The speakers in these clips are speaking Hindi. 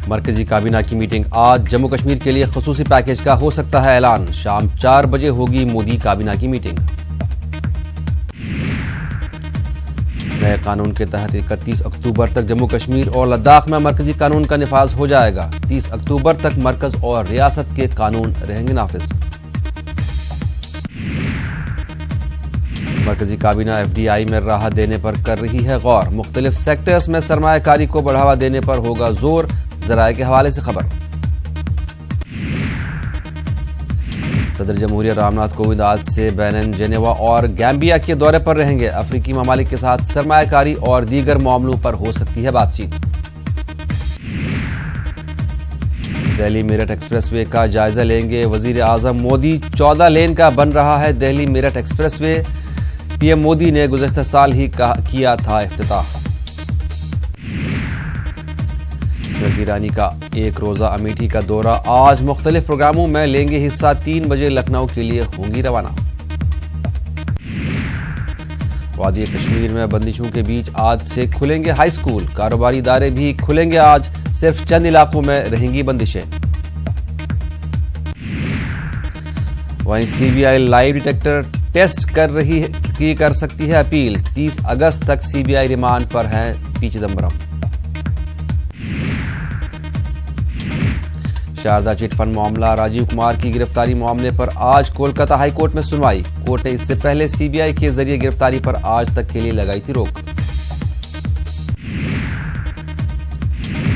मरकजी काबीना की मीटिंग आज। जम्मू कश्मीर के लिए खुसूसी पैकेज का हो सकता है ऐलान। शाम 4 बजे होगी मोदी काबीना की मीटिंग। नए कानून के तहत 31 अक्टूबर तक जम्मू कश्मीर और लद्दाख में मरकजी कानून का निफाज हो जाएगा। 30 अक्टूबर तक मरकज और रियासत के कानून रहेंगे नाफिज। मरकजी काबीना एफडीआई में राहत देने पर कर रही है गौर। मुख्तलिफ सेक्टर्स में सरमायाकारी को बढ़ावा देने पर होगा जोर। जराये के हवाले से खबर। सदर जमहूरिया रामनाथ कोविंद आज से बेनिन, जेनेवा और गैम्बिया के दौरे पर रहेंगे। अफ्रीकी ममालिक के साथ सरमायाकारी और दीगर मामलों पर हो सकती है बातचीत। दिल्ली मेरठ एक्सप्रेसवे का जायजा लेंगे वजीर आजम मोदी। 14 लेन का बन रहा है दिल्ली मेरठ एक्सप्रेसवे। पीएम मोदी ने गुज़श्ता साल ही किया था इफ्तिताह। स्मृति ईरानी का एक रोजा अमेठी का दौरा। आज मुख्तलिफ प्रोग्रामों में लेंगे हिस्सा। 3 बजे लखनऊ के लिए होंगी रवाना। वादी कश्मीर में बंदिशों के बीच आज से खुलेंगे हाई स्कूल। कारोबारी इदारे भी खुलेंगे आज। सिर्फ चंद इलाकों में रहेंगी बंदिशें। वहीं सीबीआई लाइव डिटेक्टर टेस्ट कर सकती है अपील। 30 अगस्त तक सीबीआई रिमांड पर है पी चिदंबरम। शारदा चिटफंड मामला। राजीव कुमार की गिरफ्तारी मामले पर आज कोलकाता हाई कोर्ट में सुनवाई। कोर्ट ने इससे पहले सीबीआई के जरिए गिरफ्तारी पर आज तक के लिए लगाई थी रोक।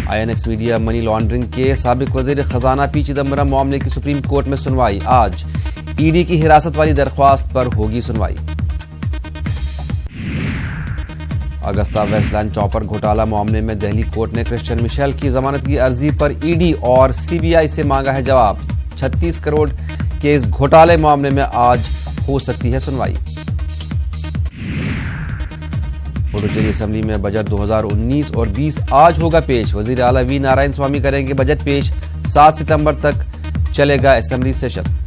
आईएनएक्स मीडिया मनी लॉन्ड्रिंग के साबिक वजीर खजाना पी चिदंबरम मामले की सुप्रीम कोर्ट में सुनवाई। आज ईडी की हिरासत वाली दरख्वास्त पर होगी सुनवाई। अगस्ता वेस्टलैंड चॉपर घोटाला मामले में दिल्ली कोर्ट ने क्रिश्चियन मिशेल की जमानत की अर्जी पर ईडी और सीबीआई से मांगा है जवाब। 36 करोड़ के इस घोटाले मामले में आज हो सकती है सुनवाई। पुडुचेरी असेंबली में बजट 2019 और 20 आज होगा पेश। वजीर आला वी नारायण स्वामी करेंगे बजट पेश। 7 सितंबर तक चलेगा असेंबली सेशन।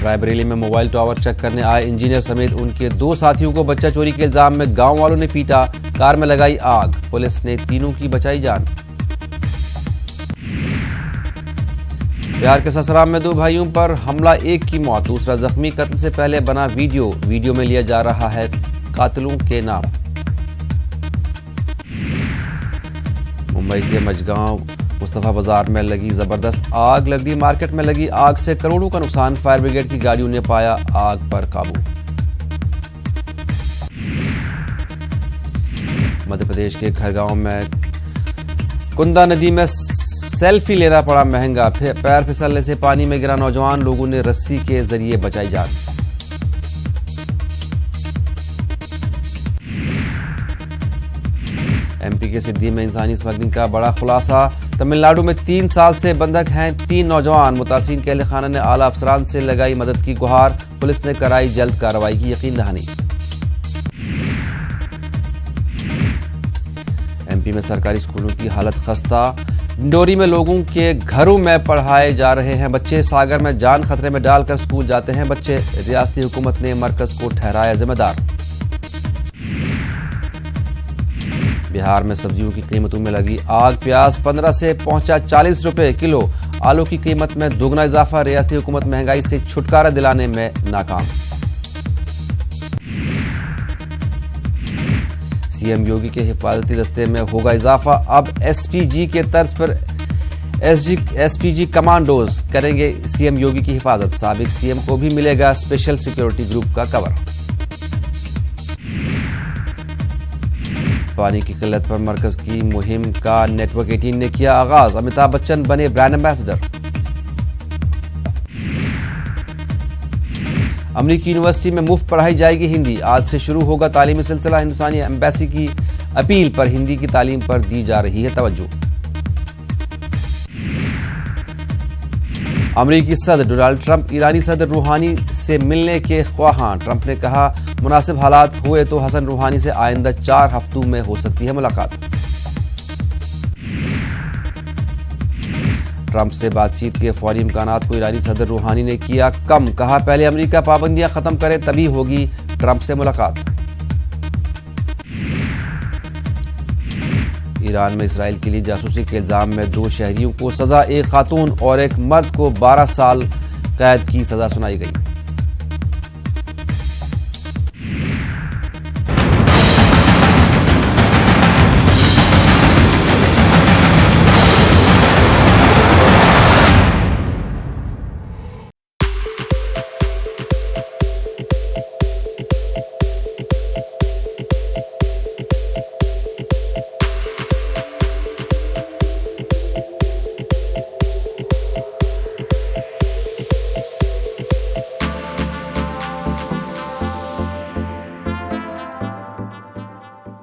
रायबरेली में मोबाइल टावर चेक करने आए इंजीनियर समेत उनके 2 साथियों को बच्चा चोरी के इल्जाम में गांव वालों ने पीटा। कार में लगाई आग। पुलिस ने तीनों की बचाई जान। बिहार के ससराम में 2 भाइयों पर हमला, एक की मौत, दूसरा जख्मी। कत्ल से पहले बना वीडियो में लिया जा रहा है कातिलों के नाम। मुंबई के मजगांव मुस्तफा बाजार में लगी जबरदस्त आग। लगदी मार्केट में लगी आग से करोड़ों का नुकसान। फायर ब्रिगेड की गाड़ियों ने पाया आग पर काबू। मध्य प्रदेश के खरगांव में कुंदा नदी में सेल्फी लेना पड़ा महंगा। पैर फिसलने से पानी में गिरा नौजवान। लोगों ने रस्सी के जरिए बचाई जान। एमपी के सिद्धि में इंसानी स्मगलिंग का बड़ा खुलासा। तमिलनाडु में 3 साल से बंधक हैं 3 नौजवान। मुतासिरीन के अहले खाना ने आला अफसरान से लगाई मदद की गुहार। पुलिस ने कराई जल्द कार्रवाई की यकीन दहानी। एमपी में सरकारी स्कूलों की हालत खस्ता। डिंडोरी में लोगों के घरों में पढ़ाए जा रहे हैं बच्चे। सागर में जान खतरे में डालकर स्कूल जाते हैं बच्चे। रियासती हुकूमत ने मरकज को ठहराया जिम्मेदार। बिहार में सब्जियों की कीमतों में लगी आग। प्याज 15 से पहुंचा 40 रुपए किलो। आलू की कीमत में दोगुना इजाफा। रियासती हुकूमत महंगाई से छुटकारा दिलाने में नाकाम। सीएम योगी के हिफाजती दस्ते में होगा इजाफा। अब एसपीजी के तर्ज पर एसपीजी कमांडोज करेंगे सीएम योगी की हिफाजत। साबिक सीएम को भी मिलेगा स्पेशल सिक्योरिटी ग्रुप का कवर। पानी की किल्लत पर मरकज की मुहिम का नेटवर्क 18 ने किया आगाज। अमिताभ बच्चन बने ब्रांड एम्बेसडर। अमेरिकी यूनिवर्सिटी में मुफ्त पढ़ाई जाएगी हिंदी। आज से शुरू होगा तालीमी सिलसिला। हिंदुस्तानी एम्बेसी की अपील पर हिंदी की तालीम पर दी जा रही है तवज्जो। अमेरिकी सदर डोनाल्ड ट्रंप ईरानी सदर रूहानी से मिलने के ख्वाहां। ट्रंप ने कहा मुनासिब हालात हुए तो हसन रूहानी से आइंदा 4 हफ्तों में हो सकती है मुलाकात। ट्रंप से बातचीत के फौरी इम्कानात को ईरानी सदर रूहानी ने किया कम। कहा पहले अमेरिका पाबंदियां खत्म करे तभी होगी ट्रंप से मुलाकात। ईरान में इसराइल के लिए जासूसी के इल्जाम में 2 शहरियों को सजा, एक खातून और एक मर्द को 12 साल कैद की सजा सुनाई गई।